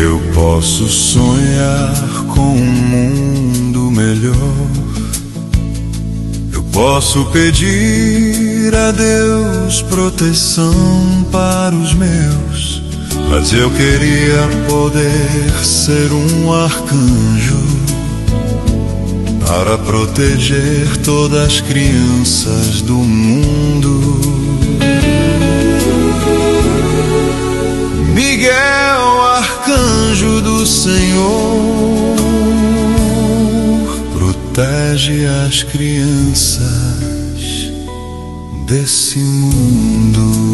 Eu posso sonhar com um mundo melhor, eu posso pedir a Deus proteção para os meus, mas eu queria poder ser um arcanjo para proteger todas as crianças do mundo. Miguel, arcanjo do Senhor, protege as crianças desse mundo.